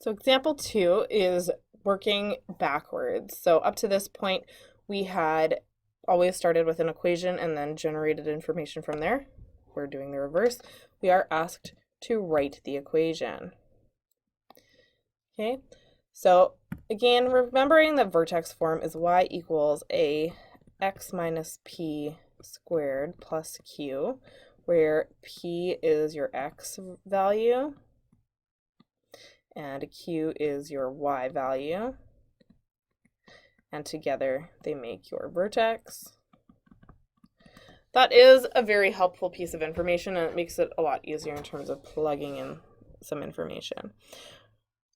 So example 2 is working backwards. So up to this point, we had always started with an equation and then generated information from there. We're doing the reverse. We are asked to write the equation. Okay, so again, remembering the vertex form is y equals a x minus p squared plus q, where p is your x value and q is your y value, and together they make your vertex. That is a very helpful piece of information, and it makes it a lot easier in terms of plugging in some information.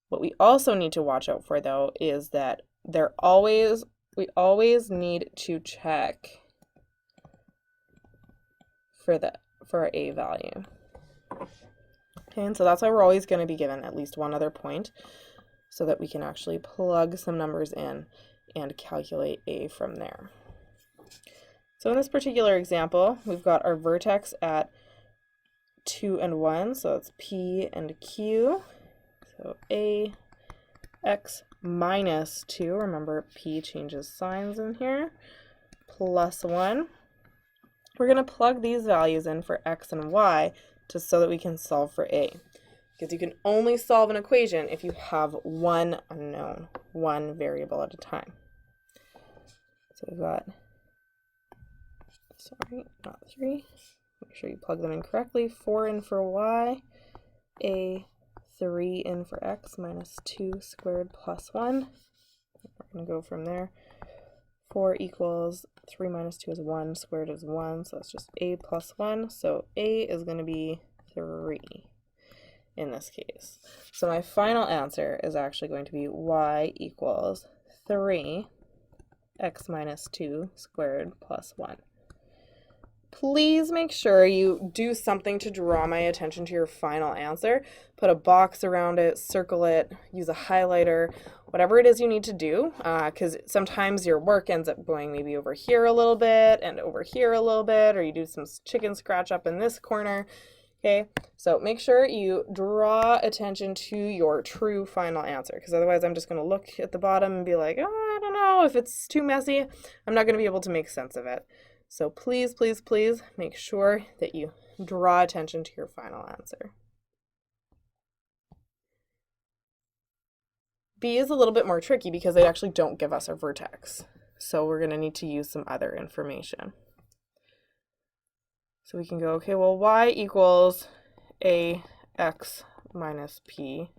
What we also need to watch out for, though, is that we always need to check for our a value. Okay, and so that's why we're always going to be given at least one other point so that we can actually plug some numbers in and calculate a from there. So in this particular example, we've got our vertex at 2 and 1, so it's p and q. So a x minus 2, remember p changes signs in here, plus 1. We're going to plug these values in for x and y so that we can solve for a. Because you can only solve an equation if you have one unknown, one variable at a time. So we've got, sorry, not 3. Make sure you plug them in correctly. 4 in for y, a 3 in for x minus 2 squared plus 1. We're going to go from there. 4 equals 3 minus 2 is 1, squared is 1, so that's just a plus 1. So a is going to be 3 in this case. So my final answer is actually going to be y equals 3 x minus 2 squared plus 1. Please make sure you do something to draw my attention to your final answer. Put a box around it, circle it, use a highlighter, whatever it is you need to do, because sometimes your work ends up going maybe over here a little bit and over here a little bit, or you do some chicken scratch up in this corner. Okay, so make sure you draw attention to your true final answer, because otherwise I'm just going to look at the bottom and be like, oh, I don't know, if it's too messy, I'm not going to be able to make sense of it. So please, please, please make sure that you draw attention to your final answer. B is a little bit more tricky because they actually don't give us a vertex. So we're going to need to use some other information. So we can go, okay, well, y equals a x minus p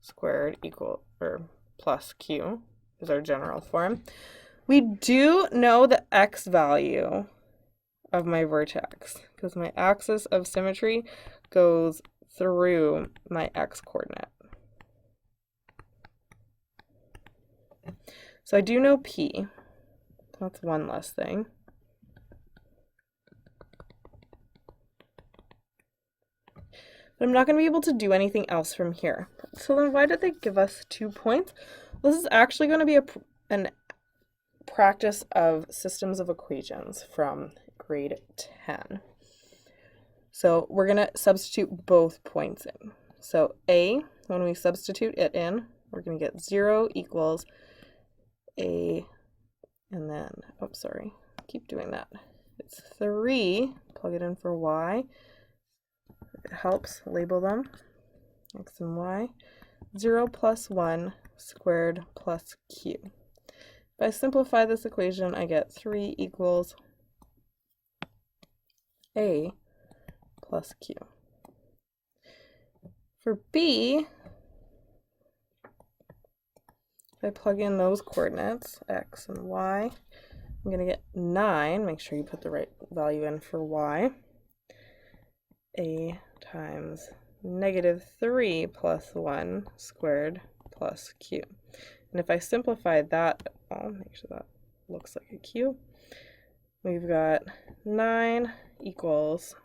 squared equal, or plus q is our general form. We do know the x value of my vertex because my axis of symmetry goes through my x coordinate. So I do know p. That's one less thing. But I'm not going to be able to do anything else from here. So then why did they give us 2 points? This is actually going to be an practice of systems of equations from grade 10. So we're going to substitute both points in. So a, when we substitute it in, we're going to get 0 equals a, and then, oh, sorry, keep doing that. It's 3, plug it in for y. It helps label them, x and y. 0 plus 1 squared plus q. If I simplify this equation, I get 3 equals a plus q. For b, if I plug in those coordinates, x and y, I'm going to get 9. Make sure you put the right value in for y. A times -3 plus 1 squared plus q. And if I simplify that, I'll make sure that looks like a q. We've got 9 equals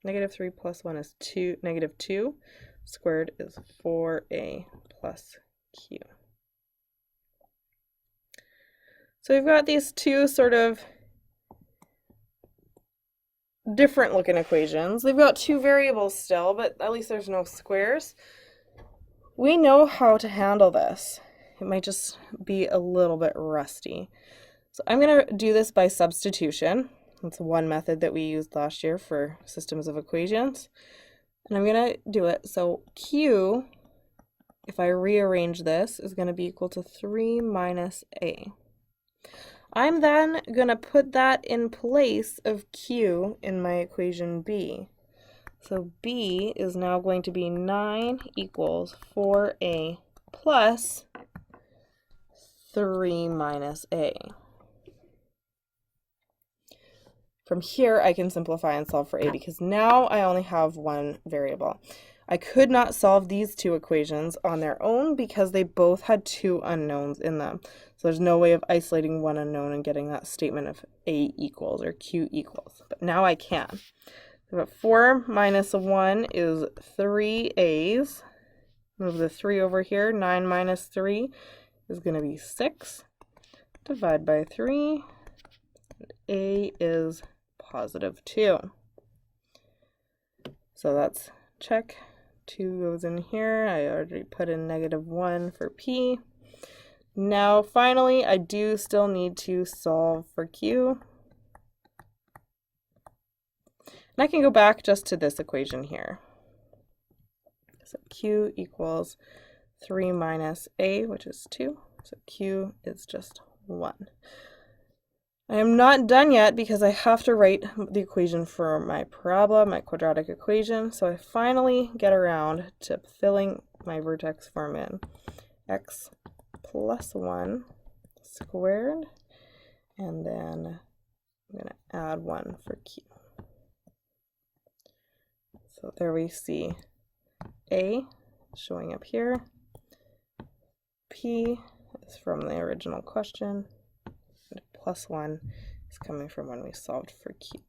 -3 plus 1 is -2 squared is 4a plus q. So we've got these two sort of different looking equations. They've got two variables still, but at least there's no squares. we know how to handle this. It might just be a little bit rusty. So I'm going to do this by substitution. That's one method that we used last year for systems of equations. And I'm going to do it. So Q, if I rearrange this, is going to be equal to 3 minus A. I'm then going to put that in place of Q in my equation B. So B is now going to be 9 equals 4A plus 3 minus A. From here, I can simplify and solve for A because now I only have one variable. I could not solve these two equations on their own because they both had two unknowns in them. So there's no way of isolating one unknown and getting that statement of A equals or Q equals. But now I can. So 4 minus 1 is 3 A's. Move the 3 over here. 9 minus 3 is going to be 6. Divide by 3. A is positive 2. So that's check. 2 goes in here. I already put in negative 1 for P. Now finally I do still need to solve for Q. And I can go back just to this equation here. So Q equals 3 minus A, which is 2. So Q is just 1. I am not done yet because I have to write the equation for my parabola, my quadratic equation. So I finally get around to filling my vertex form in. X plus 1 squared, and then I'm going to add 1 for Q. So there we see A showing up here. P is from the original question. And plus 1 is coming from when we solved for Q.